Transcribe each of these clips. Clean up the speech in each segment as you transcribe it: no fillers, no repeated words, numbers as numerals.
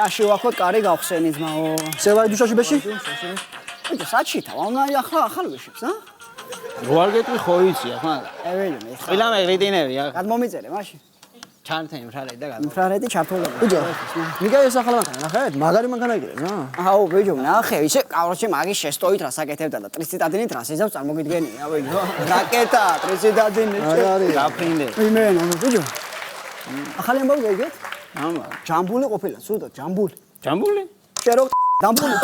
შაში ვახოთ კარი გავხსენი ძმაო. სევაი დუშაში ბეში? ბიჭო, საჩითა, ახალ ვეშებს, ა? როარ გეტყვი ხო იცი ახლა. ეველი მე. ყველა მეგრიდინები ახლა. გადმომიწერე მაშინ. ჩართენი მშრალები და გადმო. მფრარეთი ჩართულობა. ბიჭო, მიგაი ეს ახლა მანქანა, ნახეთ? მაგარი მანქანა იგრეს, ა? აუ, ბიჭო, ნახე, ისე კავროჩე მაგის შესტოით რა საკეთებდა და ტრიციტადინით რა სიზავს წარმოგიდგენია, ბიჭო. რაკეტა, ტრიციტადინით. არის. გაფრინდე. იმენა, ბიჭო. ახალი ამბავი გაიგეთ? ამა. ჯამბული ყოფილა, სულთა, ჯამბული. ჯამბული? შერო დამბული.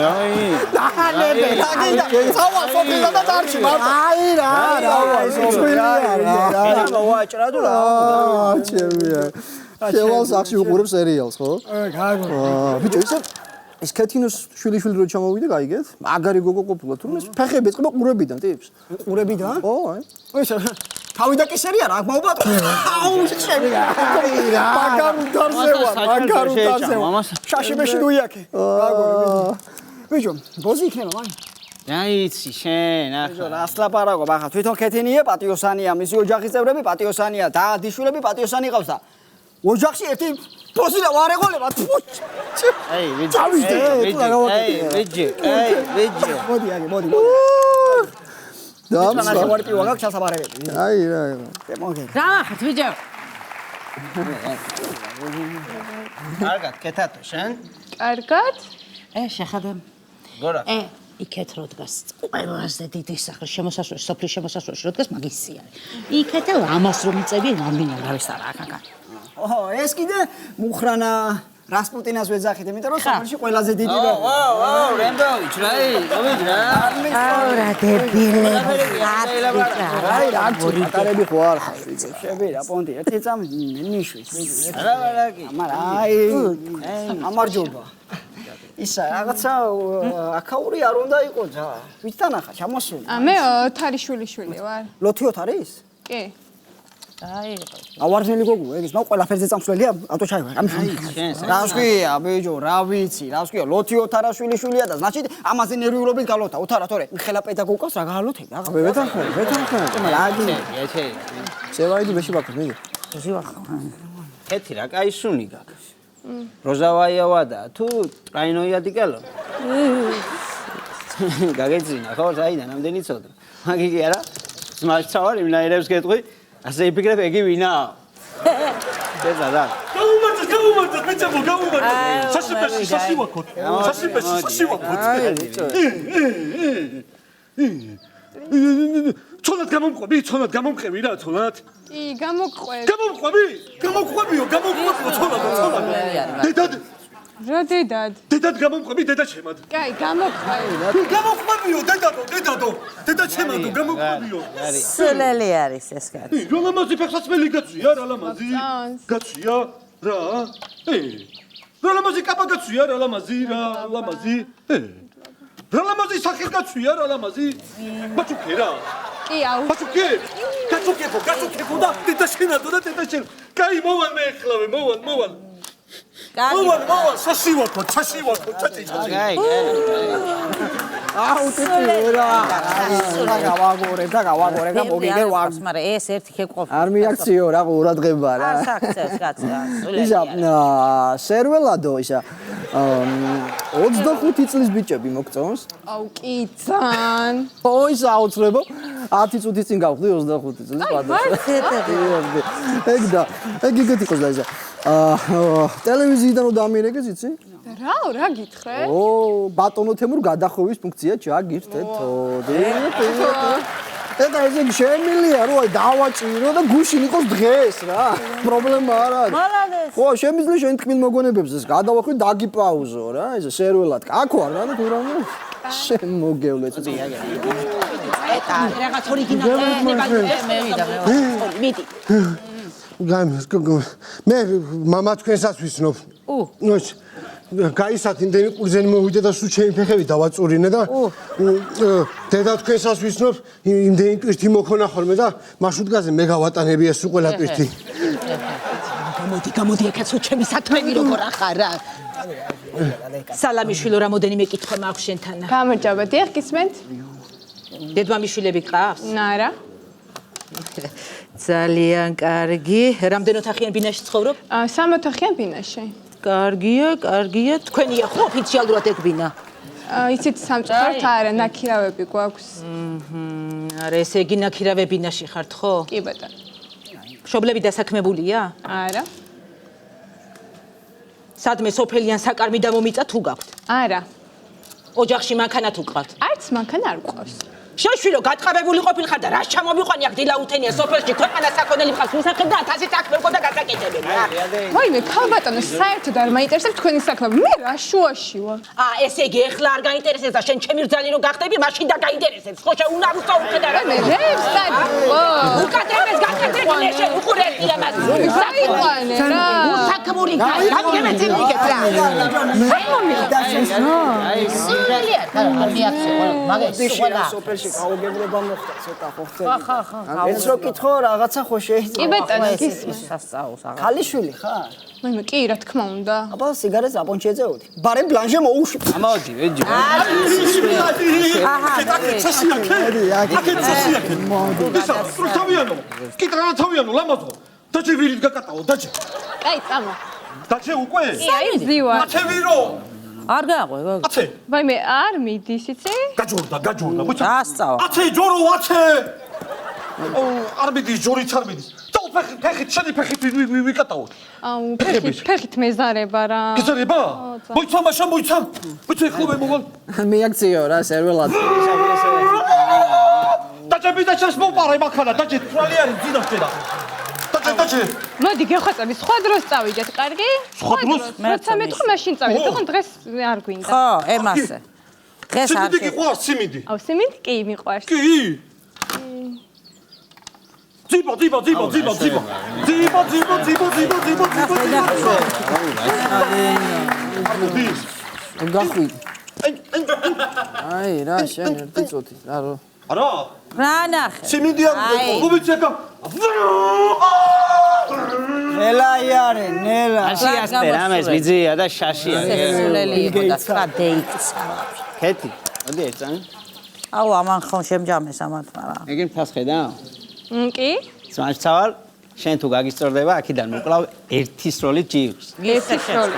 აი. დახალები, დაგიდა. სავა სოფილა და დარჩი მართ. აი რა, სოფილია რა. ენა ვაჭრა თუ რა. ჩემია. შევალ სახში უყურებ სერიალს, ხო? გაიგო. ბიჭო, ის კეთინოს შვილი რო ჩამოვიდა, გაიგეთ? მაგარი გოგო ყოფილა, თუმცა ფეხები ეწყება ყურებიდან, ტიპს. ყურებიდან? ო, აი. ისა თავი და კისერია რა, მოუბათ. აუ, შემიგა. მაგარ უდარსევა, მაგარ უდარსევა. შაში მეში დუიაკე. გაიგო. ბიჭო, ბოზი იქნება მაგ. დაიცი შენ ბიჭო, ახლა. რას ლაპარაკობ ახლა? თვითონ კეთინია პატიოსანია, მისი ოჯახის წევრები პატიოსანია, დადიშვილები პატიოსანი ყავს და ოჯახში ერთი ბოზი და ვარეღოლება. აი, ვიჯი. წავიდე, ვიჯი. მოდი, მოდი. დამსვა. მაშინ ვარ პივა გაქვს ჩასაბარებები. აი რა. მოდი. რა ახეთ ბიჭო? კარგად, კეთათო შენ? კარგად? შეხედე. გორა. იქეთ რო დგას ყველაზე დიდი სახლი შემოსასვლელში, სოფლის შემოსასვლელში რო დგას მაგისი არის. იქეთ ამას რომ იწევი, ნამდვილად არის არა აქ. ოჰო, ეს კიდე მუხრანა რასპუტინას ვეძახით, იმიტომ რომ სოფელში ყველაზე დიდი რა. ვაუ, რენდოვიჩ რაი, დავიჯ რა. აურა დებილები. აი რა გულატარები ხო არ ხარ ვიცი. შები რა პონტი, ერთი წამ ნიშვის, ვიცი. რა ვარაკი. ამარა აი ამარჯობა. ისა რაღაცა აკაური არ უნდა იყოს რა. ვიცთან ახლა ჩამოსული. მე ოთარიშვილი ვარ. ლოთიოთ არის? კი. აი ავარჯნელი გოგო, ეგ ის ნო ყველაფერზე წამსვლელია, ატო ჩაივა. შენ რა ვსქვია, ბიჭო, რა ვიცი, რა ვსქვია, ლოთიოთ არაშვილი-შვილია და значит ამაზე ნერვიულობით გალოთა, უთარა თორე, ხელა პედაგოგავს რა გალოთები, რა. ვეთანხმე. რაგი. ეჩე. სევაი დუშში ვახარ, მიდი. კეთი რა, კაი სუნი გაქვს. როზავაიავა თუ ტრაინოიადი კალო. გაგეძინა ხო, საიდან ამდენი ცოდვა. მაგიგი არა? ძმაჩავარ იმ ნაირებს გეტყვი. ასე იფიქრებ ეგი ვინაა? დედა და. გამომარჯოს, მეცემო, გამომარჯოს. შაში ვაქოთ. შაში ვაქოთ. ცოლად გამომყევი რა, ცოლად? კი, გამოგყვები. გამომყვებიო, ცოლად. დედად. რა დედად? დედად გამომყვები, დედა ჩემად. კაი, გამოგყვები. გამომყვებიო, დედადო. დედა ჩემადო, გამომყვებიო. სულელი არის ეს კაცი. რა ლამაზი ფეხსაცმელი გაცვია, რა ლამაზი. გაცვია, რა? რა ლამაზი კაპა გაცვია, რა ლამაზი. რა ლამაზი სახე გაცვია, რა ლამაზი. ბაჩუკე რა. კი, აუ. ბაჩუკე. გაცუკებო და დედა შენადო და დედა შენ. კაი, მოვალ მე ეხლავე, მოვალ. მოვალ, შაში ვაქოთ, ჩაჭი. კაი. აუ ტიპი რა. რა გავაგორე და მოგიგე ვარ. მაგრამ ეს ერთი ხეყოფ. არ მიაქციო რა ყურადღება რა. ასაკცევს კაცი. ისა სერველადო ისა 25 წლის ბიჭები მოგწონს? აუ, კი ძან. ო ისა აუცრებო 10 წუთის წინ გავხდი 25 წლის ეგ იგეთ იყოს და ისა ტელევიზიიდან უნდა ამიერეგეს იცი? რა გითხრე? ო ბატონო თემურ გადახოვის ფუნქცია ჩაგირთეთო. ეტა ეს შემილია რო აი დავაჭირო და გუშინ იყოს დღეს რა. პრობლემა არ არის. მალადეს. ხო, შემიძლია შენ თქმილ მოგონებებს ეს გადავახვი დაგიპაუზო რა. ეს სერველად. აქ ვარ რა თუ რა. შენ მოგევლე წიწი. ეტა რაღაც ორიგინალი მე ვიდა. მიდი. მე მამა თქვენსაც ვისნობ. ნოჩ გაისათ იმდენი ყურძენი მოვიდა და სულ ჩემი ფეხები დავაწურინე და დედა თქვენსაც ვისნობ იმდენი ტვირთი მოქონა ხოლმე და მარშრუტგაზე მე გავატანები ეს ყველა ტვირთი. გამოდი ეკაცო ჩემი საქმეები როგორ ახარ რა. სალამიშვილო რამოდენიმე კითხვა მაქვს შენთან. გამარჯობა, დიახ, გისმენთ? დედმამიშვილები გყავს? ნარა. ძალიან კარგი. რამდენ ოთახიან ბინაში ცხოვრობ? 3 ოთახიან ბინაში. კარგია. თქვენია ხო ოფიციალურად ეგბინა? იცით სამწუხაროდ არა, ნაქირავები გვაქვს. არა, ესე იგი ნაქირავებინაში ხართ ხო? კი ბატონო. მშობლები დასაქმებულია? არა. სადმე სოფელიან საკარმი დამომიწა თუ გაქვთ? არა. ოჯახში მანქანა თუ გყავთ? არც მანქანა არ გვყავს. შეშვილო გატყაბებული ყოფილხარ და რა შემომიყვანი აქ დილაუთენია სოფელში ქვეყანა საქონელი მყავს მისახებ და 1000 საქმე მქონდა გასაკეთებელი რა. ვაიმე, ქალბატონო, საერთოდ არ მაინტერესებს თქვენი საქმე. მე რა შუაში ვარ. ესე იგი ეხლა არ გაინტერესებს და შენ ჩემი რძალი რო გახდები, მაშინ და გაინტერესებს. ხო შეუნარუსო უხედა რა. მე რევს დადო. უკადრეს გაკეთებული შენ უყურებდი ამას. გაიყვანე რა. უსაქმური გამგემეცილიკეთ რა. სულიერ და ამიაცო მაგას ყველა გაუგებრობა მოხდა ცოტა ხო ხდება. ხა. ეს რო კითხო რაღაცა ხო შეიძლება. კი ბატონო, გისმენთ. სასწაულს აღარ. ქალიშვილი ხარ? მაიმე, კი, რა თქმა უნდა. აბა სიგარეტს აპონჩი ეწეოდი. ბარემ ბლანჟე მოუშვი. ამოდი ვეჯი. თავიანო, კიტრანა თავიანო, ლამაზო. დაჭე ვირით გაკატაო, დაჭე. კაი, წამო. დაჭე უკვე? კი, აი ზივა. აჩე ვირო. არ გააღვე. აცე. ვაიმე, არ მიდის, იცი? გაჯორდა. დასწავა. აცე ჯორო, აცე. არ მიდის ჯორიც არ მიდის. დაუ ფეხით, შენი ფეხით ვიკატაო. აუ, ფეხით მეზარება რა. გეზარება? მოიცა მაშა, მოიცა. მოიცა ხოლმე მოვალ. მიაქციო რა სერველად. დაჭები და ჩას მოპარე მანქანა, დაჭე თვალი არის ძინავშე და. დაჭე. მოდი გეხვეწები, სხვა დროს წავიდეთ, კარგი? სხვა დროს? როცა მეთქო, მაშინ წავიდეთ, თქო დღეს არ გვინდა. ხო, ემასე. დღეს არ სიმინდი გიყვარს, სიმინდი. აუ, სიმინდი კი მიყვარს. კი. ძიბო. გახვი. აი რა შენ ერთი წუთი რა რო. არა. რა ნახე. სიმინდი არ გუბიცეკა. ნელა იარე, ნელა. შაშიასტე რამეს ბიძია და შაშია. სულელი იყო და სხვა დეიქცა. ქეთი. მოდი ერთად. აუ ამან ხომ შემჯამეს ამათ მაგრამ. ეგენ ფასხედა? კი? ძმაჩცავარ, შენ თუ გაგისწორდება, აქედან მოკლავ ერთი სროლი ჯირს. ერთი სროლი.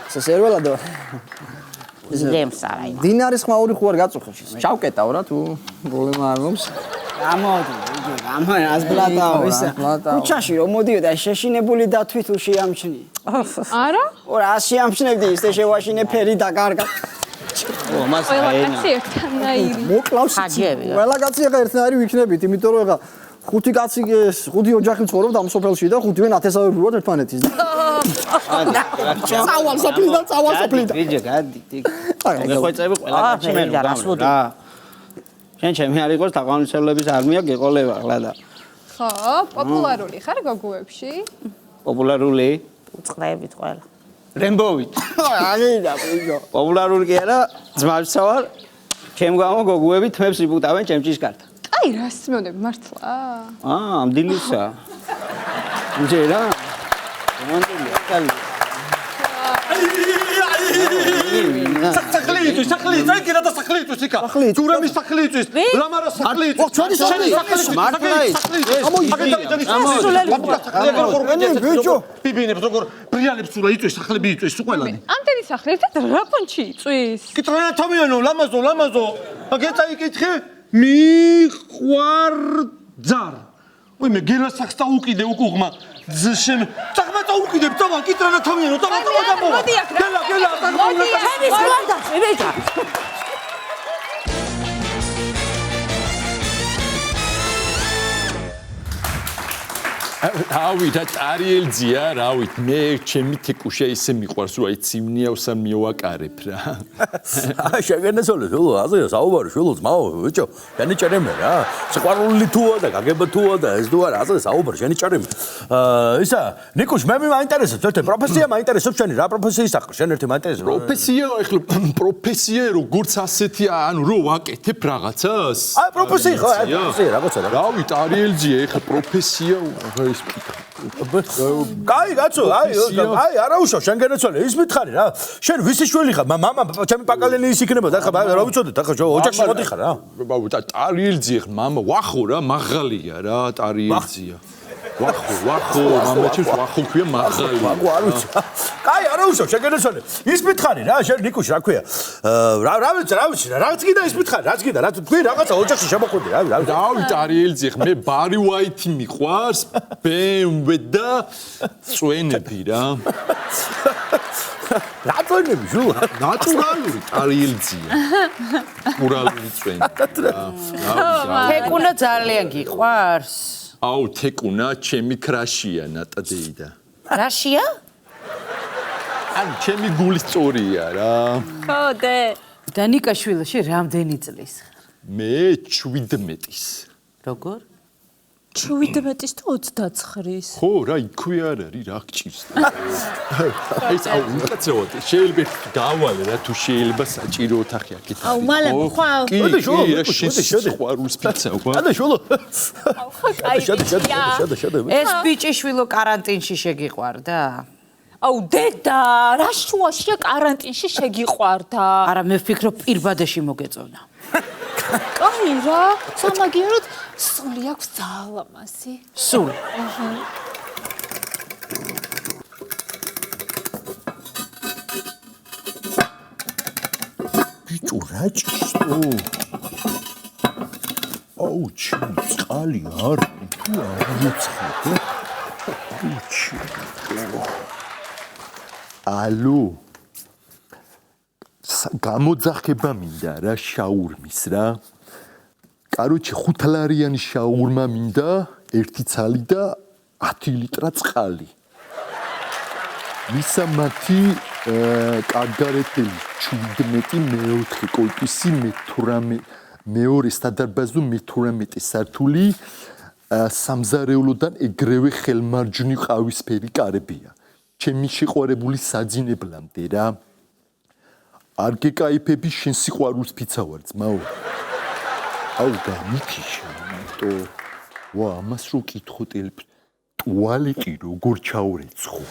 სერველადო. ზემს არა. დინარის ხმაური ხო არ გაწუხებში. ჩავკეტავ რა თუ პრობლემა არ მომს. გამოდი, აზბლატაო ისა. უჩაში რომ მოდიოდა შეშინებული დათვით უშიამჩნი. არა? ორ ასიამჩნებდი ისე შევაშინე ფერი და კარგა. ო, მას ყველა აენა. კაცი ერთნაირი. მოკლავს ხაჯები. ყველა კაცი ახლა ერთნაირი ვიქნებით, იმიტომ რომ ახლა ხუთი კაცი ხუთი ოჯახი ცხოვრობ და ამ სოფელში და ხუთივე ათესავები ვართ ერთმანეთის. წავალ სოფლიდან. ვიჯე, გადი. გეხვეწები ყველა კაცი მე რა. შენ ჩემი არ იყოს თაყვანისმცემლების არმია გეყოლება ახლა და. ხო, პოპულარული ხარ გოგუებში? პოპულარული წყლებით ყველა. რემბოვით. აგიდა ბიჭო. პოპულარული კი არა, ძმაჩცავარ. ჩემ გამო გოგუები თმებს იბუტავენ ჩემ ჭიშკართან. აი, რას მეუნდები მართლა? ამდილისა. ჯერა. მომანდელია, კალი. სახლი, წაიკიდა და სახლი იწვის იქა. ჯურამის სახლი იწვის, ლამარას სახლი იწვის. ჩვენი სახლი იწვის. ბიჭო. ბიბინებს როგორ ბრიალებს სულა იწვის, სახლები იწვის ყველანი. ამდენი სახლი ერთად რა პონჩი იწვის? კიტრანა თავიანო, ლამაზო. აგეცა იკითხე, მიყვარძარ. ვიმე გელას სახს დაუკიდე უკუღმა. ზშემ. წაღმა დაუკიდებ, დავა კიტრანა თავიანო, დავა. მოდი აქ რა. გელა, მოდი აქ. ჩემი სულანდა, ვეჭა. რავით, ტარიელძია, რავით, მე ჩემი თეკუშა ისე მიყვარს, რომ აი ციმნიავსან მივაკარებ რა. აი შეგენესოლე, შულო, აზია საუბარი, შულო, ძმაო, ბიჭო, შენი ჭერემე რა. სიყვარული თუა და გაგება თუა და ეს თუ არა, აზია საუბარი, შენი ჭერემე. ისა, ნიკუშ, მე მაინტერესებს, ერთ პროფესია მაინტერესებს შენი, რა პროფესიის ახლა, შენ ერთი მაინტერესებს. პროფესია, ეხლა პროფესია როგორც ასეთი, ანუ რო ვაკეთებ რაღაცას. აი პროფესია, ხო, აი პროფესია, რაღაცა რა. რავით, ტარიელძია, ეხლა პროფესია კაი კაცო, აი არაუშავ შენ გენაცვალე, ის მითხარი რა. შენ ვისი შვილი ხარ? მამა ჩემი პაკალენი ის იქნება და ხა რა ვიცოდეთ, ახლა ოჯახში მოდიხარ რა. ტარიელძია, ხა მამა ვახო რა, მაღალია რა, ტარიელძია. ვახო, მამაჩემს ვახო ქვია მაღალი. ვახო არ ვიცი. კაი, არა უშავ, შეგენესონე. ის მითხარი რა, შენ ნიკუშ რა ქვია? რა ვიცი, რაც გინდა ის მითხარი, რაც გინდა, რაც თქვი რაღაცა ოჯახში შემოხვედი, რა. დავით არიელძე, მე ბარი უაითი მიყვარს, BMW და წვენები რა. რა წვენები, ჟულა? ნატურალური არიელძია. ნატურალური წვენი. თეკუნა ძალიან გიყვარს. აუ, თეკუნა ჩემი ქრაშია ნატადეიდა. რაშია? ანუ ჩემი გულის წორია რა. ხო, დე. დანიკაშვილში რამდენი წლის? მე 17-ის. როგორ? 17-ის თუ 29-ის. ხო, რა იქვე არ არის, რა გჭირს. ეს აუ, უკაცრავად, შეიძლება გავალე რა თუ შეიძლება საჭირო ოთახი აქეთ. აუ, მალე ხვალ. კი, რა შეხვარულს პიცავა. ადა შულო. აუ, ხო, კაი. შადა. ეს ბიჭიშვილო კარანტინში შეგიყვარდა? აუ, დედა, რა შუაშია კარანტინში შეგიყვარდა? არა, მე ვფიქრობ პირბადეში მოგეწონა. კაი რა, სამაგიეროდ სული აქვს ძალამასი. სულ. ბიჭო, რა ჭირსო? აუ, ჩემი წყალი არ თუ არ მოცხადე. ალო. გამოძახება მინდა რა შაურმის რა. კაროჩე 5 ლარიანი შაურმა მინდა, 1 ცალი და 10 ლიტრა წყალი. მისამათი კარგარეთელი 17 მეოთხე კოლპისი მე-18 მეორე სადარბაზო მე-18 სართული სამზარეულოდან ეგრევე ხელმარჯვნივ ყავისფერი კარებია. ჩემი შეყვარებული საძინებლამდე რა. არ გეკაიფები შენ სიყვარულს ფიცავარ ძმაო. აუ გამიქიშა მარტო. ვა, ამას რო კითხო ტუალეტი როგორ ჩაურეცხო.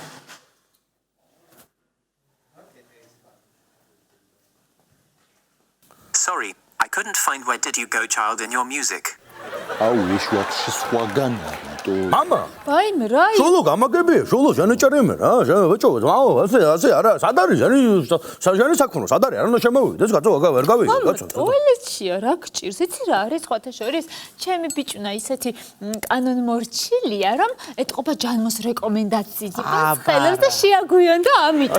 Sorry, I couldn't find where did you go child in your music. აუ ეს ვაფშე სხვაგან არათო. მამა. ვაიმე რა? შულო გამაგებია, შულო ჟანეჭარიმე რა, ბიჭო, მაო, ასე არა, სად არის? ჟანი საქმრო, სად არის? არ უნდა შემოვიდეს, კაცო, ვერ გავიგე, კაცო. ტუალეტშია, რა გჭირს? იცი რა არის სხვათა შორის? ჩემი ბიჭუნა ისეთი კანონმორჩილია, რომ ეთყობა ჯანმოს რეკომენდაციით. ხელებს და შეაგვიანდა ამით.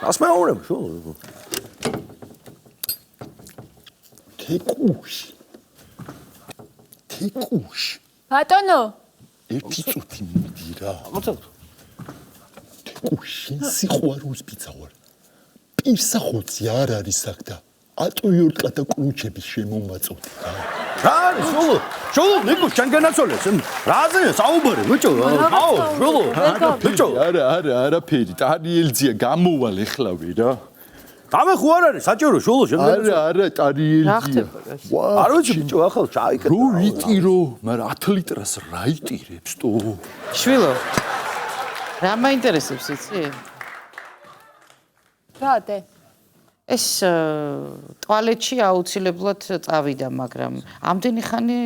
ასმეორებ, შულო. თეკუში. ბატონო. ერთი წუთი მიდი რა. თეკუში სიყვარულს ფიცავარ. პირსახოცი არ არის აქ და ატუიორტკა და კრუჩების შემომაწოდი რა. რა არის შულო? შულო, ნიკო, შენ განაცოლეს. რაზე საუბარი, ბიჭო? აუ, შულო. ბიჭო, არაფერი, ტარიელძია გამოვალ ეხლავე რა. გამე ხო არ არის საჭირო შულო შენ არა ტარიელძია. არ ვიცი ბიჭო, ახლა ჩაიკეთე. რო ვიტირო, მაგრამ 10 litrას რა იტირებს თო? შვილო. რა მაინტერესებს იცი? რა დე? ეს ტუალეტში აუცილებლად წავიდა, მაგრამ ამდენი ხანი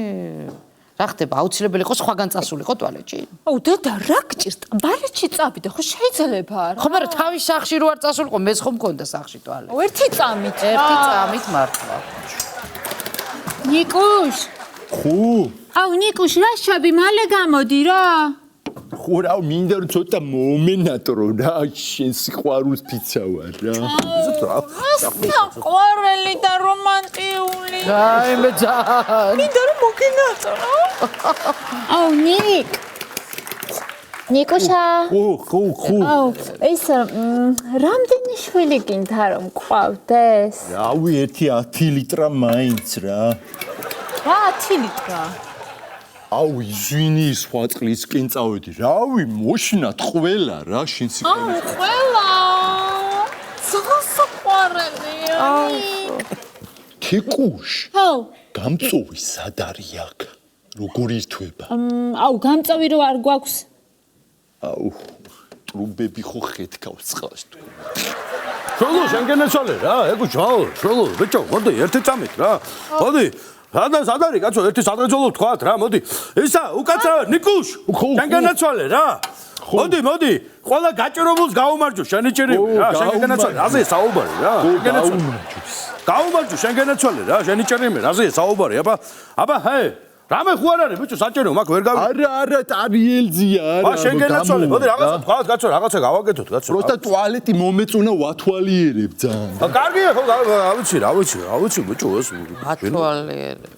რა ხდება? აუცილებელი იყო სხვაგან წასულიყო ტუალეტში? აუ დედა, რა გჭირს? ბარეთში წავიდა, ხო შეიძლება არა? ხო, მაგრამ თავის სახლში რო არ წასულიყო, მეც ხომ მქონდა სახლში ტუალეტი. ერთი წამით. ერთი წამით მართლა. ნიკუშ. ხო. აუ ნიკუშ, რა შაბი მალე გამოდი რა. ხო რა, მინდა რომ ცოტა მომენატრო რა, შენ სიყვარულს ფიცავარ რა. საყვარელი და რომანტიული. გაიმე ძალიან. მინდა რომ მოგენაწრო. აუ ნიკ. ნიკუშა. ხო. აუ, ეს რამდენი შვილი გინდა რომ გყავდეს? რავი, 10 ლიტრა მაინც რა. რა 10 ლიტრა? აუ, იზვინი, სხვა წყლისკენ წავედი. რავი, მოშინათ ყველა რა, შენ სიყვარულს. აუ, ყველა. საყვარელია. თეკუშ. აუ. გამწოვი სად არის აქ? როგორ ირთვება? აუ, გამწოვი რო არ გვაქვს. აუ, ტრუბები ხო ხეთქავს წყალს თუ. შულო შენ განაცოლე რა, ეგო ჩაო, შულო, ბიჭო, მოდი ერთი წამით რა. მოდი. სად არის კაცო ერთი სადღეძოლო თქვათ რა მოდი ისა უკაცრავად ნიკუშ შენ განაცვალე რა მოდი ყველა გაჭირებულს გაუმარჯო შენი ჭირები რა შენ განაცვალე რაზე საუბარი რა გაუმარჯო შენ განაცვალე რა შენი ჭირები რაზე საუბარი აბა ჰე რამე ხო არ არის ბიჭო საჭირო მაგ ვერ გავი არა ტარიელზია არა შენ განაცვალე მოდი რაღაცა თქვათ კაცო რაღაცა გავაკეთოთ კაცო პროსტა ტუალეტი მომეწონა ვათვალიერებ ძალიან კარგია ხო ავიცი ბიჭო ეს ათვალიერებ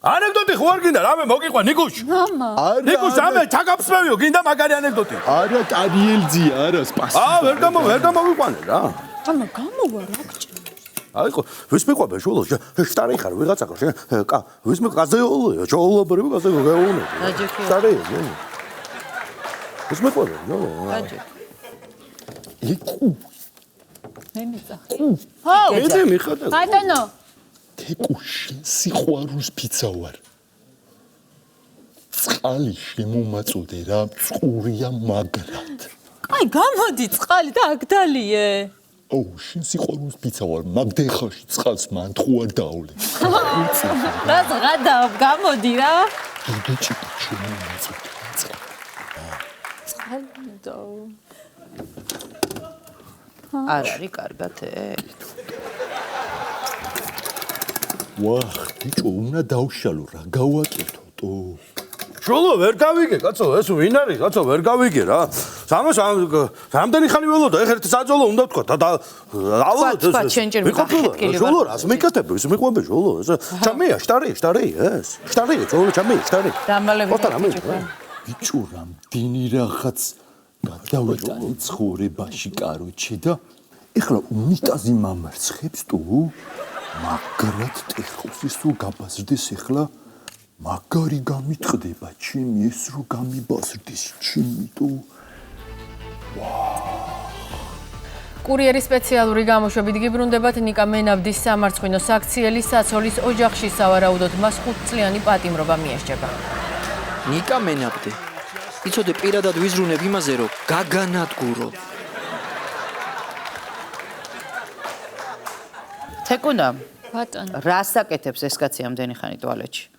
ანეკდოტი ხო არ გინდა რამე მოგიყვან ნიკუშ მამა ნიკუშ რამე ჩაკაფსმევიო გინდა მაგარი ანეკდოტი არა ტარიელზია არა სპასი ვერ გამოვიყვანე რა ამა გამოვა რა გჭირდება აი ხო ვის მეყვაბე შულო შტარი ხარ ვიღაცა ხო ვის მე გაზეოლო ჩოლობრი გაზეოლო გაუნე შტარი ვის მეყვაბე ნო იკუ მე მიცა ხო მე მიხატე ბატონო თეკუშ სიყვარულს ფიცავარ წყალი შემომაწოდე რა წყურია მაგრად აი გამოდი წყალი და აგდალიე ოუ შენ სიყვარულს ფიცავარ მაგდეხაში წყალს მან თუ არ დაავლე რა ზღადა გამოდი რა დიდი ჭიჭი შემომაწოდე წყალი და არ არის კარგად ვახ ბიჭო უნდა დავშალო რა გავაკეთო შულო ვერ გავიგე კაცო ეს ვინ არის კაცო ვერ გავიგე რა სამას რამდენი ხანი ველოდა ეხლა ერთი საძოლო უნდა თქვა და ავალოთ თქვა შენ ჯერ მიხეთკილი შულო რას მიკეთებ ის მიყვები შულო ეს ჩამია შტარი ეს შტარი შულო ჩამია შტარი დამალები ბიჭო რამდენი რაღაც გადავიწყე ცხოვრებაში კაროჩე და ეხლა უნიტაზი მამარცხებს თუ მაგრად ტეხოსის თუ გაბაზრდეს ეხლა მაგარი გამიტყდება ჩემი ეს რო გამიბაზრდეს ჩემი თუ კურიერის სპეციალური გამოშვებით გიბრუნდებათ ნიკა მენავდის სამარცხვინო საქციელი საცოლის ოჯახში სავარაუდოდ მას 5 წლიანი პატიმრობა მიესჯება. ნიკა მენავდი იცოდე პირადად ვიზრუნებ იმაზე რომ გაგანადგურო თეკუნა ბატონო რას აკეთებს ეს კაცი ამდენი ხანი ტუალეტში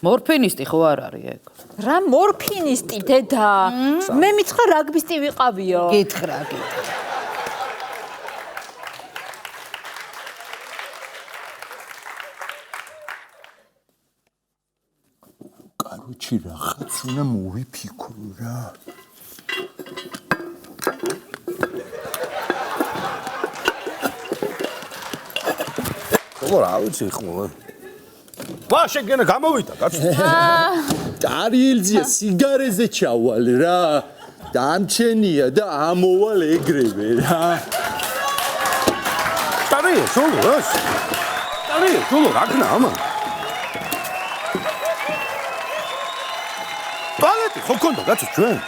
მორფინისტი ხო არ არის ეგ რა მორფინისტი დედა მე მითხრა რაგბისტი ვიყავიო გითხრა კაროჩი რაღაც უნდა მოვიფიქრო რა ხო რა ვიცი ხო ვა შეგენა გამოვიდა კაცო ტარიელზია სიგარეზე ჩავალ რა დამჩენია და ამოვალ ეგრევე რა ტარი შულო რაგნა ამა ტუალეტი ხო ქონდა კაცო ჩვენ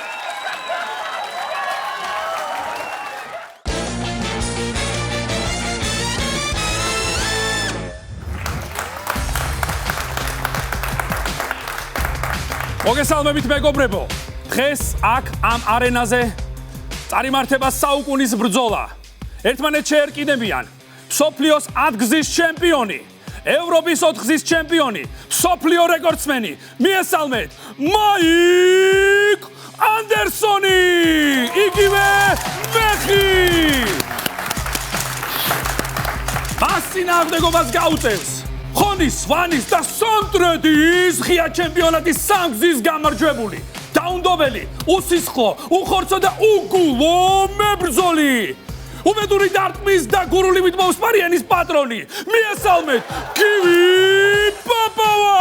მოგესალმებით მეგობრებო დღეს აქ ამ არენაზე წარიმართება საუკუნის ბრძოლა ერთმანეთს შეერკინებიან მსოფლიოს 10 გზის ჩემპიონი ევროპის 4 გზის ჩემპიონი მსოფლიო რეკორდსმენი მიესალმეთ მაიკ ანდერსონი იგივე მეხი მას წინააღმდეგობას გაუწევს ხონის, ვანის და სონტრედის ღია ჩემპიონატის 3 გზის გამარჯვებული, დაუნდობელი, უსისხლო, უხორცო და უგულო მებრძოლი. უბედური დარტყმის და გურულივით მომსპარიანის პატრონი. მიესალმეთ გივი პაპავა.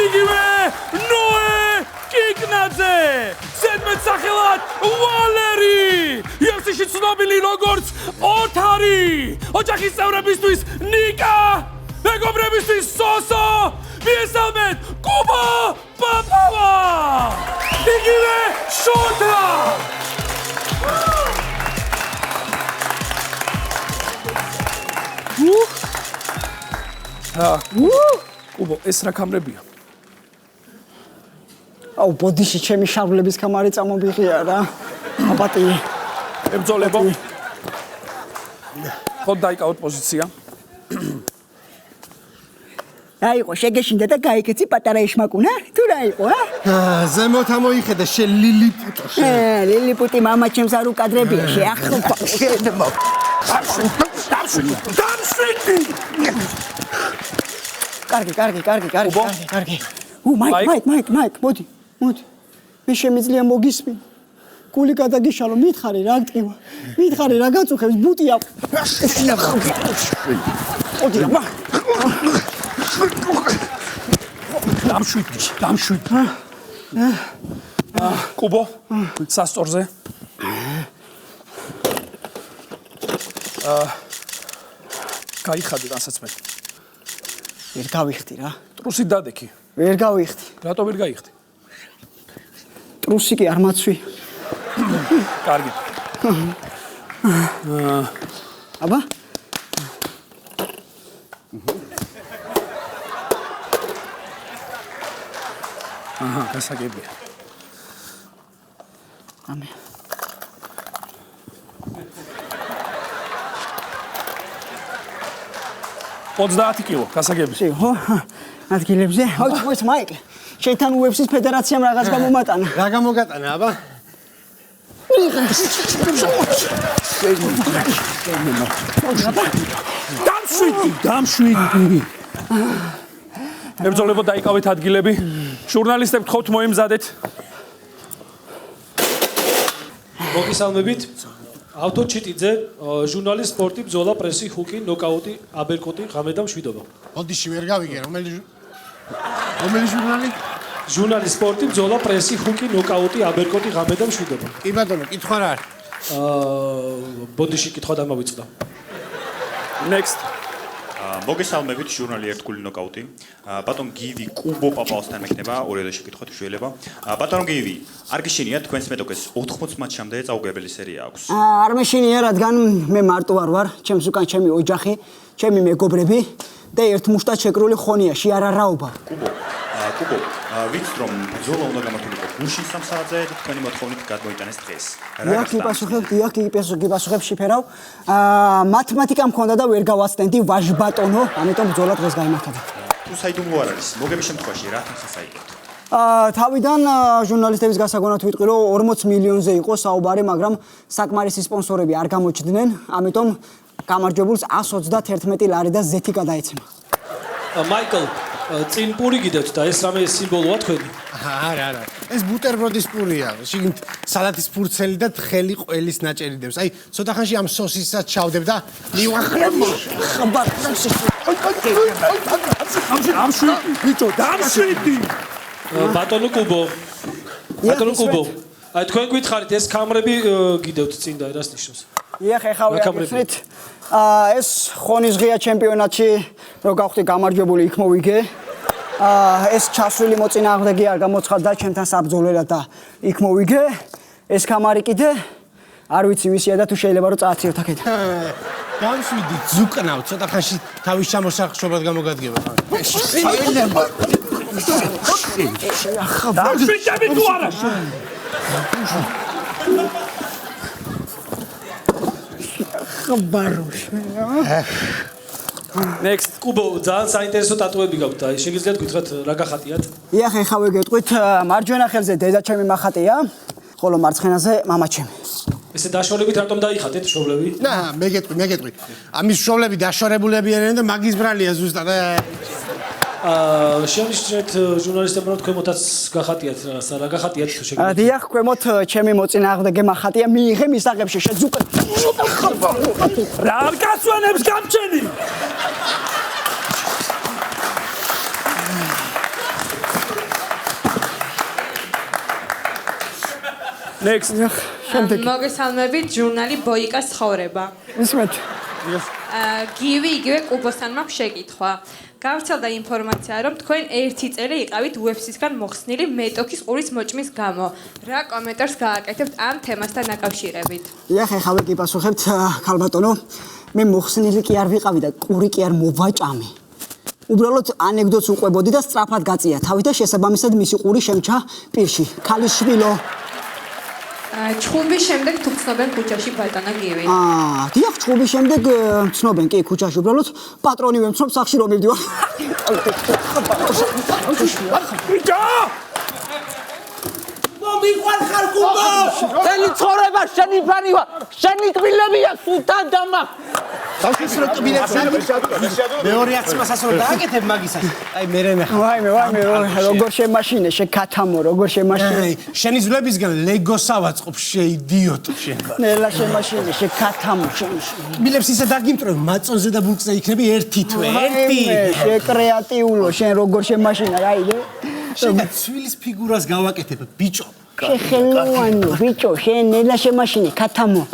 იგივე ნოე კიკნაძე. ზედმეტ სახელად ვალერი. UFC-ში ცნობილი როგორც ოთარი. ოჯახის წევრებისთვის ნიკა მეგობრებისთვის სოსო მიესალმეთ კუბა პაპავა იგივე შოთა კუბო ეს რა კამრებია აუ ბოდიში ჩემი შარვლების კამარი წამობიღია რა აპატი ებრძოლებო ხო დაიკავოთ პოზიცია აიყო შეგეშინდა და გაიქეცი პატარა ეშმაკუნა? თუ რა იყო, ზემოთ ამოიხედა შე ლილიპუტო შე. ლილიპუტი მამა ჩემს არ უკადრებია შეახლა. კარგი. მაიკ, მოდი. მე შემიძლია მოგისმენ. გული გადაგიშალო, მითხარი რა გტყივა. მითხარი რა გაწუხებს ბუტია. მოდი რა. დამშვიდ. კუბო, სასწორზე. გაიხადე დასაცმე. ვერ გავიხდი რა. ტრუსით დადექი. ვერ გავიხდი. რატო ვერ გაიხდი? ტრუსი კი არ მაცვი. კარგი. აბა? გასაგებია. ამე. $30 კილო, გასაგებია. ხო, ადგილებზე. მოიც მაიკ. შენთან UFC-ს ფედერაციამ რაღაც გამომატანა. რა გამოგატანა, აბა? დამშვიდი. მებრძოლებო დაიკავეთ ადგილები. ჟურნალისტებს გთხოვთ მოემზადეთ. მოგესალმებით. ავთო ჩიტიძე, ჟურნალი სპორტი, ბრძოლა, პრესი, ჰუკი, ნოკაუტი, აბერკოტი, ღამე და მშვიდობა. ოდიში ვერ გავიგე, რომელი ჟურნალი? ჟურნალი სპორტი, ბრძოლა, პრესი, ჰუკი, ნოკაუტი, აბერკოტი, ღამე და მშვიდობა. კი ბატონო, კითხვა რა არის? ბოდიში კითხვა დამავიწყდა. Next. მოგესალმებით, ჟურნალი ერთგული ნოკაუტი. ბატონ გივი კუბო პაპაოსთან მექნება 2-ში კითხვა თუ შეიძლება. ბატონ გივი, არ გიშინია თქვენს მეტოქეს 80 მატჩამდე წაუგებელი სერია აქვს. არ მეშინია, რადგან მე მარტო არ ვარ, ჩემს უკან ჩემი ოჯახი, ჩემი მეგობრები და ერთ მუშტად შეკრული ხონიაში არა რაობა. კუბო, ვიცით რომ ბრძოლა უნდა გამართულიყო გუშინ სამსაათზე და თქვენი მოთხოვნით გადმოიტანეს დღეს. გიპასუხებ შიფერავ. მათემატიკა მქონდა და ვერ გავაცდენდი ვაჟბატონო, ამიტომ ბრძოლა დღეს გაიმართება. თუ საიდუმლო არ არის, მოგების შემთხვევაში რა თანხა საიკლოთ? თავიდან ჟურნალისტების გასაგონად ვიტყვი რომ 40 მილიონზე იყო საუბარი, მაგრამ საკმარისი სპონსორები არ გამოჩნდნენ, ამიტომ გამარჯვებულს 131 ლარი და ზეთი გადაეცემა. მაიკლ, წინ პური გიდევთ და ეს რამე სიმბოლოა თქვენი? არა. ეს ბუტერბროდის პურია. შიგნით სალათის ფურცელი და თხელი ყველის ნაჭერი დევს. აი, ცოტა ხანში ამ სოსისაც ჩავდებ და მივახრებ. დამშვიდი. ბატონო კუბო. აი თქვენ გითხარით ეს კამრები გიდევთ წინ და რას ნიშნავს? ეხლა ვიგეთ. ეს ხონის ღია ჩემპიონატში რო გავხდი გამარჯვებული იქ მოვიგე. ეს ჩასვილი მოწინააღმდეგე არ გამოცხადდა ჩემთან საბრძოლველად და იქ მოვიგე. ეს კამარი კიდე არ ვიცი ვისია და თუ შეიძლება რომ წააციოთ აქეთ. გამშვიდი ზუკნავ, ცოტა ხანში თავის ჩამოსახშობად გამოგადგება. დამშვიდები თუ არა? Next. კუბო, ძალიან საინტერესო ტატუები გაქვთ. აი, შეგიძლიათ გითხრათ რა გახატიათ? ეხლა ვიგეტყვით, მარჯვენა ხელზე დედა ჩემი მახატია, ხოლო მარცხენაზე მამა ჩემი. ესე დაშორებით რატომ დაიხატეთ შოვლები? მეგეტყვი. ამის შოვლები დაშორებულები არიან და მაგის ბრალია ზუსტად. შენიშნეთ ჟურნალისტებმა რომ თქვენმოთაც გახატიათ რა გახატიათ თუ შეგიძლიათ? დიახ, ქვემოთ ჩემი მოწინააღმდეგე მახატია, მიიღე მისაღებში შეძუკ. რა არ გასვენებს გამჩენი? Next. მოგესალმებით, ჟურნალი ბოიკას ცხოვრება. ისმეთ. გივი იგივე კუბოსთან მაქვს შეკითხვა. გავრცელდა ინფორმაცია, რომ თქვენ 1 წელი იყავით UFC-სგან მოხსნილი მეტოქის ყურის მოჭმის გამო. რა კომენტარს გააკეთებთ ამ თემასთან დაკავშირებით? ეხლა ვიგიპასუხებთ, ქალბატონო, მე მოხსნილი კი არ ვიყავი და ყური კი არ მოვაჭამე. უბრალოდ ანეკდოტს უყვებოდი და სწრაფად გაწია თავი და შესაბამისად მისი ყური შემჩა პირში. ქალიშვილო. ჩხუბის შემდეგ თუ ცნობენ ქუჩაში ბატონა გივი. დიახ, ჩხუბის შემდეგ ცნობენ კი ქუჩაში, უბრალოდ პატრონი ვემცნობ სახში რომ მივდივარ. მომიყვანხარ კუბო! წელი ცხოვრება შენი ფანი ვარ, შენი ტყილებია სულთან დამა. მეორე აცმას ასო დააკეთებ მაგისას. აი მერე ნახე. ვაიმე, როგორ შემაშინე, შეკათამო, როგორ შემაშინე. შენი ძვლებისგან ლეგოს ავაწყობ, შეიდიოტო შენ. ნელა შემაშინე, შეკათამო, მილებს ისე დაგიმტრევ, მაწონზე და ბულკზე იქნები ერთი თვე, ერთი. შე კრეატიულო, შენ როგორ შემაშინა, რაიდე? შენ ცვილის ფიგურას გავაკეთებ, ბიჭო. შეხელოვანი, ბიჭო, შენ ნელა შემაშინე, ქათამო.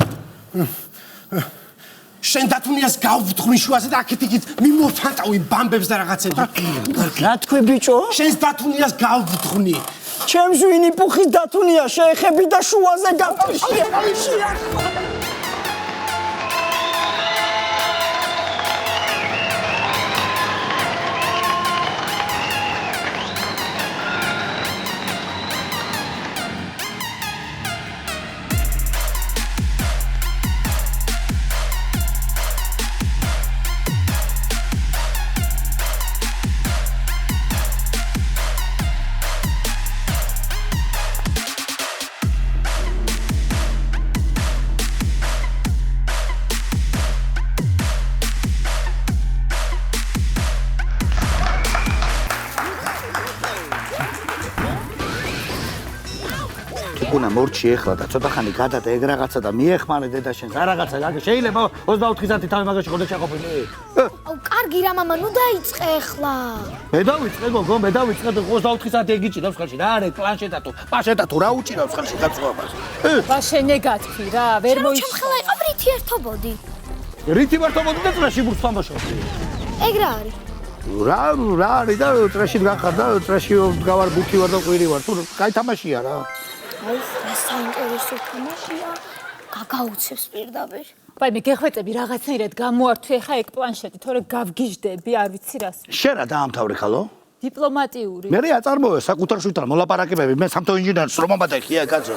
შენ დათუნიას გავვთხრი შუაზე და აქეთ-იქით მიმოფანტავი ბამბებს და რაღაცებს. რა თქვი ბიჭო? შენს დათუნიას გავვთხრი. ჩემს ვინი პუხის დათუნია შეეხები და შუაზე გავშია. თუკუნა მორჩი ეხლა და ცოტა ხანი გადადა ეგ რაღაცა და მიეხმარე დედაშენს რა რაღაცა გაგე შეიძლება 24 საათი თავი მაგაში ხოდა შეყოფილი. აუ კარგი რა მამა, ნუ დაიწყე ეხლა. მე დავიწყე გოგო, მე დავიწყე 24 საათი ეგ იჭირავს ხელში. რა არის პლანშეტა თუ პაშეტა თუ რა უჭირავს ხელში გაწვევას. ბაშენე გათქვი რა, ვერ მოიშ. ჩემ ხელა იყო რითი ერთობოდი. რითი ვერთობოდი და ტრაში ბურს თამაშობდი. ეგ რა არის? რა არის და ტრაში გახარ და ტრაში გავარ ბუთი ვარ და ყვირი ვარ. თუ კაი თამაშია რა. აუ, რა საინტერესო თამაშია. გაგაუცებს პირდაპირ. ვაი, მე გეხვეწები რაღაცნაირად გამოართვი ხა ეგ პლანშეტი, თორე გავგიჟდები, არ ვიცი რას. შენ რა დაამთავრე ხალო? დიპლომატიური. მე რა აწარმოე საკუთარ შვილთან მოლაპარაკებები, მე სამთო ინჟინერი სრომამადა ხია კაცო.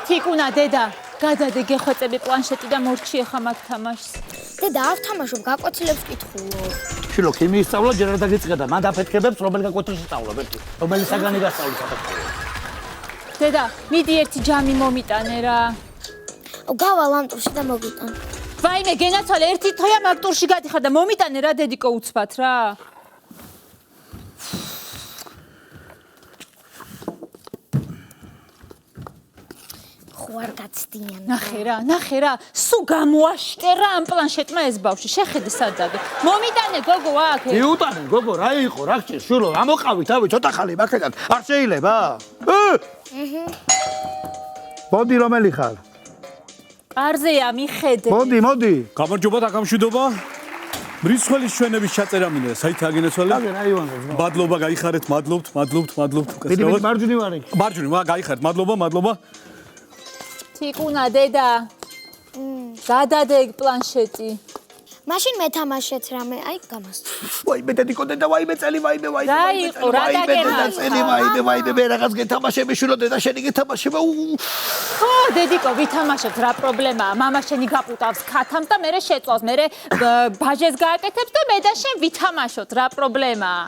თიკუნა დედა, გადადე გეხვეწები პლანშეტი და მორჩი ხა მაგ თამაშს. დედა, არ თამაშობ, გაკვეთილებს კითხულობ. შილო ქიმიის სწავლა ჯერ არ დაგიწყე და მან დაფეთქებებს რომელ გაკვეთილში სწავლობ ერთი. რომელი საგანი გასწავლი საფეთქებო. დედა, მიდი ერთი ჯამი მომიტანე რა. გავალ ამ ტურში და მოგიტან. ვაიმე, გენაცვალე ერთი თოია მაგ ტურში გადიხარ და მომიტანე რა დედიკო უცბად რა. ხوار გაცდიან. ნახე რა, სულ გამოაშტერა ამ პლანშეტმა ეს ბავშვი. შეხედე სადადე. მომიტანე გოგო აქ. მიუტანე გოგო, რა იყო, რა გჭირს, შვილო, ამოყავი თავი, ცოტა ხალი მაგედან. არ შეიძლება? მოდი რომელი ხარ? ყარზეა მიხედე. მოდი. გამარჯობა და გამშვიდობა. მრიცხველის ჩვენების ჩაწერა მინდა, საით აგენაცვალე? მადლობა, გაიხარეთ, მადლობთ. დიდი მარჯვნივ არის. მარჯვნივ, გაიხარეთ, მადლობა. თიკუნა დედა. გადადე ეგ პლანშეტი. მაშინ მეთამაშეთ რამე, აი გამას. ვაიმე დედიკო დედა, ვაიმე წელი, ვაიმე. რა იყო, რა დაგემა? წელი, ვაიმე, მე რაღაც გეთამაშები შვილო დედა შენი გეთამაშება. ხო, დედიკო, ვითამაშებთ, რა პრობლემაა? მამა შენი გაპუტავს ქათამს და მე შეწვავს, მე ბაჟეს გააკეთებს და მე და შენ ვითამაშოთ, რა პრობლემაა?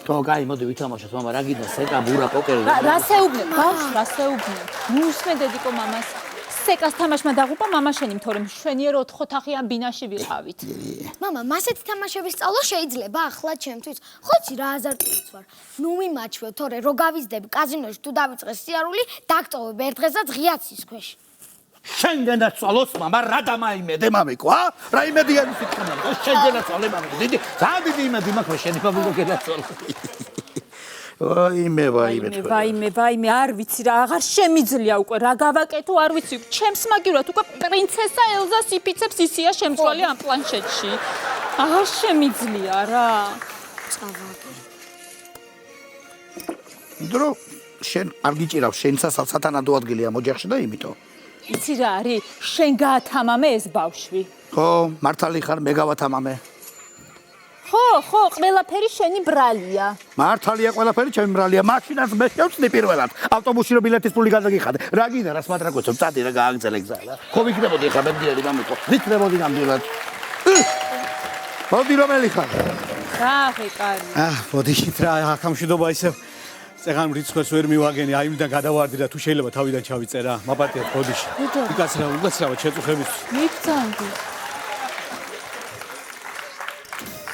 ხო, გაი, მოდი ვითამაშოთ, მამა, რა გინდა, სეკა, ბურა, პოკერი. რა შეუგნებ, ბავშვ, რა შეუგნებ? ნუსმე დედიკო მამას. სეკას თამაშმა დაღუპა მამა შენი, თორემ შვენიერ 4 ოთახიან ბინაში ვიყავით. მამა, მასეთ თამაშების სწავლა შეიძლება ახლა ჩემთვის. ხოცი რა აზარტიც ვარ. ნუ მიმაჩვევ, თორე რო გავიზდები კაზინოში თუ დავიწყე სიარული, დაგწოვებ ერთ დღესაც ღიაცის ქვეშ. შენ გენაცვალოს, მამა, რა დამაიმედე მამიკო, ა? რა იმედი არის თქვენ? შენ გენაცვალე მამიკო, დიდი, ძალიან დიდი იმედი მაქვს შენი მამიკო გენაცვალე. ვაიმე, არ ვიცი რა, აღარ შემიძლია უკვე, რა გავაკეთო, არ ვიცი. ჩემს მაგივრად უკვე პრინცესა ელზას იფიცებს ისია შემცვალი ამ პლანშეტში. აღარ შემიძლია რა. დრო, შენ არ გიჭირავს, შენცა სათანადო ადგილია მოჯახში და იმიტომ. იცი რა არის, შენ გაათამამე ეს ბავშვი. ხო, მართალი ხარ, მე გავათამამე. ხო, ყველაფერი შენი ბრალია. მართალია ყველაფერი ჩემი ბრალია. მაშინაც მე შევწდი პირველად. ავტობუსში რო ბილეთის პული გადაგიხადე. რა გინდა რა სმატრაკოცო, წადი რა გააგზელე გზა რა. ხო ვიქნებოდი ხა მემდიერი მამიკო. ვიქნებოდი ნამდვილად. მოდი რომელი ხარ? გაღეკარი. ბოდიშით რა ახამშვიდობა ისე წეგან რიცხვს ვერ მივაგენი, აი მიდან გადავარდი და თუ შეიძლება თავიდან ჩავიწერა. მაპატიეთ ბოდიში. უკაცრავად შეწუხებით. მიგწანდი.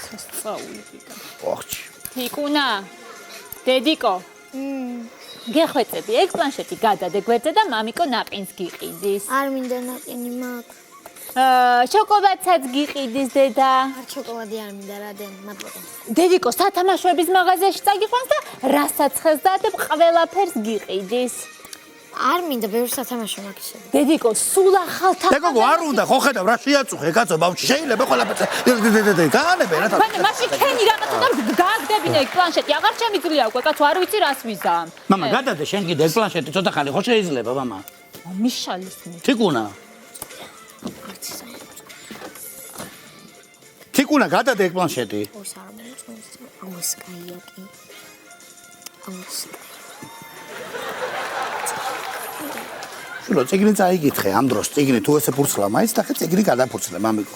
სასწაულიკა. ოხჩი. თიკუნა. დედიკო. გეხვეწები, ეგ პლანშეტი გადადე გვერდზე და მამიკო ნაყინს გიყიდის. არ მინდა ნაყინი მაქვს. შოკოლადსაც გიყიდის დედა. არ შოკოლადი არ მინდა რა მადლობა. დედიკო სათამაშოების მაღაზიაში წაგიყვანს და რასაც ხელს დაადებ ყველაფერს გიყიდის. არ მინდა ბევრ სათამაშო მაქვს. დედიკო სულ ახალ დედიკო არ უნდა ხო ხედავ რა შეაწუხე კაცო ბავშვი შეიძლება ყველაფერს გაანებე რა მან მაშინ ქენი რაღაც უნდა გააგდებინე ეგ პლანშეტი აღარ შემიძლია უკვე კაცო არ ვიცი რას ვიზამ. მამა გადადე შენ კიდე ეგ პლანშეტი ცოტა ხანი ხო შეიძლება მამა? მიშალის თიკუნა თიკუნა გადადე ეგ პლანშეტი. შურო წიგნი წაიგითხე ამ დროს წიგნი თუ ესე ფურცლა მაინც და ხე წიგნი გადაფურცლე მამიკო.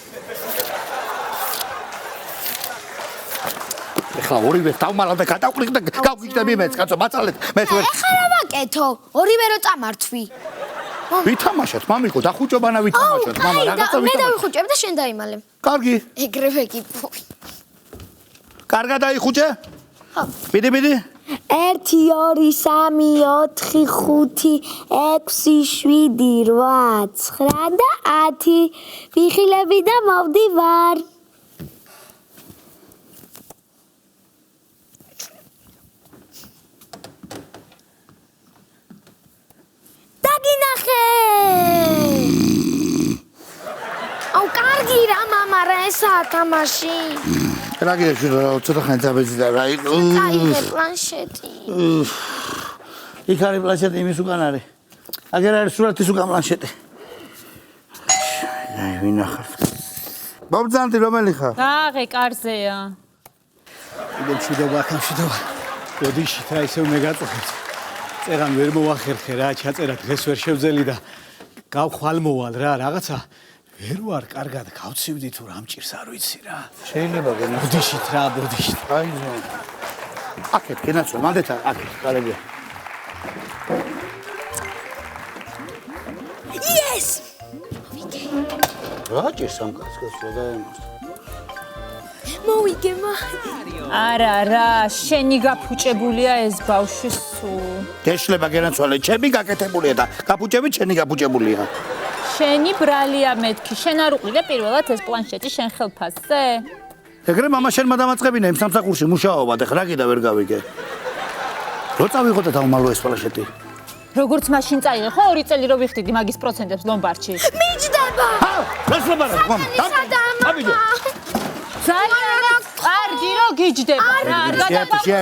ეხლა ორივე დავმალავ და გადავყრიგ და გავგიგდები მეც კაცო მაწალეთ მეც ვერ ეხლა რა ვაკეთო? ორივე რო წამართვი. ვითამაშოთ მამიკო და ხუჭობანა ვითამაშოთ მამა რაღაცა მე დავიხუჭებ და შენ დაიმალე. კარგი. ეგრევე გიპო. კარგად დაიხუჭე? ხო. ბიდი 1 2 3 4 5 6 7 8 9 და 10 ვიხილები და მოვდივარ. დაგინახე. აუ კარგი რა მამა რა ესაა თამაში. რა გიდა შურო ცოტა ხანი დაბეძი და რა იყო. აიღე პლანშეტი. იქ არის პლანშეტი იმის უკან არის. აგერ არის სურათის უკან პლანშეტი. აი ვინახარ. ბობძანდი რომელი ხარ? გაღეკარზეა. მშვიდობა, ახამშვიდობა. ბოდიში რა ისე მე გაწუხეთ. წერან ვერ მოვახერხე რა, ჩაწერა დღეს ვერ შევძელი და გავხვალმოვალ რა, რაღაცა ვერ ვარ კარგად გავცივდი თუ რა მჭირს არ ვიცი რა. შეიძლება გენა. ბოდიშით რა, ბოდიშით. აი ზო. აკეთ გენაცო, მანდეთა აკეთ, კარებია. Yes! რა ჭირს ამ კაცს რა დაემოს. მოვიგე მა. არა, შენი გაფუჭებულია ეს ბავშვი სულ. გეშლება გენაცვალე, ჩემი გაკეთებულია და გაფუჭები ჩემი გაფუჭებულია. შენი ბრალია მეთქი, შენ არ უყიდე პირველად ეს პლანშეტი შენ ხელფასზე? ეგრე მამა შენმა დამაწყებინა იმ სამსახურში მუშაობა და რა კიდე ვერ გავიგე. რო წავიღო და დავმალო ეს პლანშეტი. როგორც მაშინ წაიღე, ხო 2 წელი რო ვიხდიდი მაგის პროცენტებს ლომბარდში. მიჯდება. რას ლაპარაკ მამა? ამიდო. კარგი რო გიჯდება რა, არ გადაგაყოლე.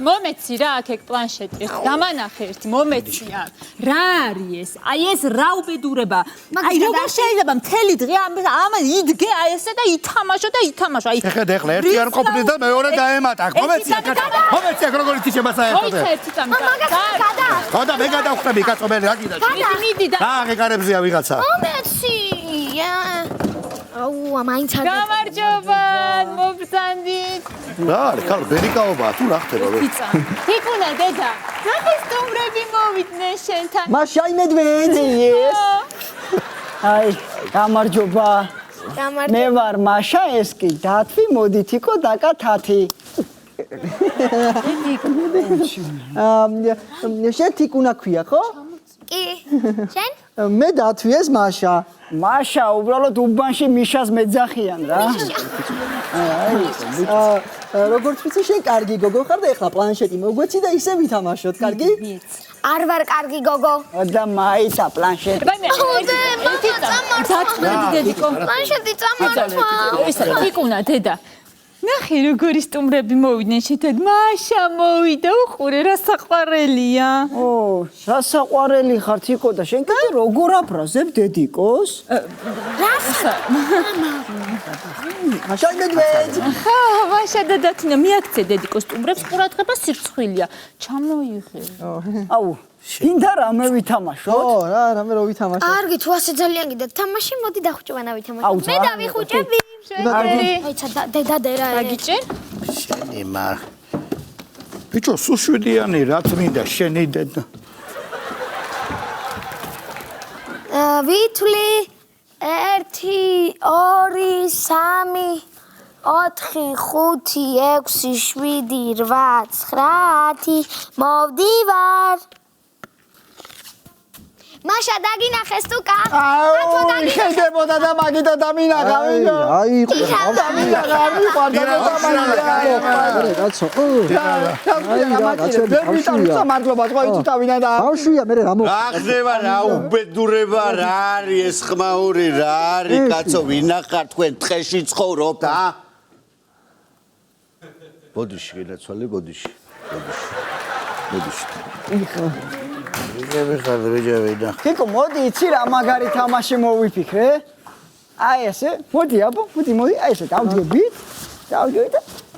მომეცი რა აქ ეგ პლანშეტი. დამანახე ერთი, მომეცი აქ. რა არის ეს? აი ეს რა უბედურება. აი როგორ შეიძლება მთელი დღე ამ იდგე აი ესე და ითამაშო და ითამაშო. აი ხედე ახლა ერთი არ ყოფილი და მეორე დაემატა. მომეცი აქ. მომეცი აქ როგორ ითიშება საერთოდ. ერთი წამი. ხო და მე გადავხტები კაცო მე რა კიდე. მიდი და. რა ღეკარებზია ვიღაცა. მომეცი. აუ მაინც არ გამარჯობა, მობრძანდით. რა არის ხარ ბერიკაობა თუ რა ხდება ვერ. თიკუნა დედა, რა სტუმრები მოვიდნენ შენთან? მაშაი მედვედიეს. აი, გამარჯობა. მე ვარ მაშა, ეს კი დათვი, მოდი თიკო დაკათათი. შენ თიკუნა ქვია, ხო? კი. შენ? მე დათვი ეს მაშა. მაშა, უბრალოდ უბანში მიშას მეძახიან რა. როგორც ვიცი, შენ კარგი გოგო ხარ და ეხლა პლანშეტი მოგვეცი და ისე ვითამაშოთ, კარგი? არ ვარ კარგი გოგო. და მაიცა პლანშეტი. დედიკო. პლანშეტი წამართვა. ისა თიკუნა დედა. ნახე როგორი სტუმრები მოვიდნენ შეთად მაშა მოვიდა უყურე რა საყვარელია ო სასაყვარელი ხარ თიკო და შენ კიდე როგორ აფრაზებ დედიკოს რასა მაშა მედვედი ხა მაშა და დათინა მიაქცე დედიკოს სტუმრებს ყურადღება სირცხვილია ჩამოიღე აუ შინდა რამე ვითამაშოთ? ო, რა, რამე რო ვითამაშოთ. კარგი, თუ ასე ძალიან გიდათ თამაში, მოდი დახუჭებანა ვითამაშოთ. მე დავიხუჭები. აიცა დედა რა. აგიჭერ? შენი მა. ბიჭო, სუშვიდიანი რა წმინდა შენი დედა. ვითვლი 1 2 3 4 5 6 7 8 9 მოვდივარ მაშა დაგინახეს თუ კა? აუ, ხედებოდა და მაგიტო დამინახა, ვინო? აი, დამინახა, არ მიყვარდა და დამინახა. კაცო. ბავშვია, მე რა რა ხდება რა უბედურება რა არის ეს ხმაური რა არის კაცო ვინახარ თქვენ ტყეში ცხოვრობთ ა? ბოდიში გინაცვალე ბოდიში. თიკო, მოდი იცი რა მაგარი თამაში მოვიფიქრე? აი ესე, მოდი აბო, მოდი, აი ესე დავდგებით.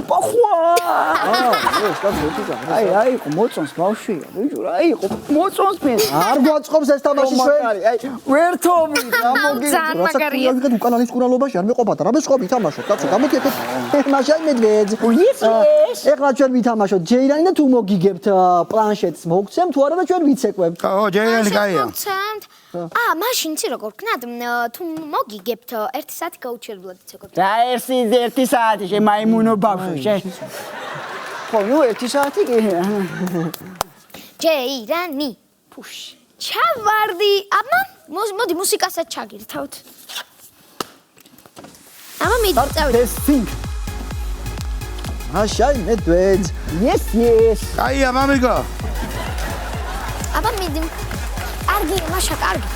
პახვა! აი, მოწონს ბავშვია, ბიჭო, აი, მოწონს მე. არ გვაწყობს ეს თამაში ჩვენ. აი, ვერთობი, რა მოგიწევს? რაცა თქვენ უკანალის კურალობაში არ მეყოფათ, რა მე სხვა ვითამაშოთ, კაცო, გამოდი ეხლა. მაშა მედვედს. ეხლა ჩვენ ვითამაშოთ ჯეირანი და თუ მოგიგებთ პლანშეტს მოგცემ, თუ არა და ჩვენ ვიცეკვებთ. ო, ჯეირანი კაია. მოგცემთ. მაშინ იცი როგორ ქნათ, თუ მოგიგებთ 1 საათი გაუჩერებლად იცეკვებთ. და 1 საათი შემაიმუნო ბავშვი, შე. ხო, ნუ 1 საათი კი. ჯეირანი. ფუში. ჩავარდი. მოდი მუსიკასაც ჩაგირთავთ. მიდწევით. მაშა მედვედს. Yes. კაია, მამიკო. მიდი. კარგი, მაშა, კარგი.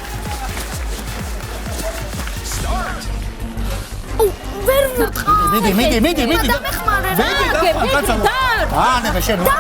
ვერ ვიყავ. მიდი. დამეხმარე რა. მე შენ. რა.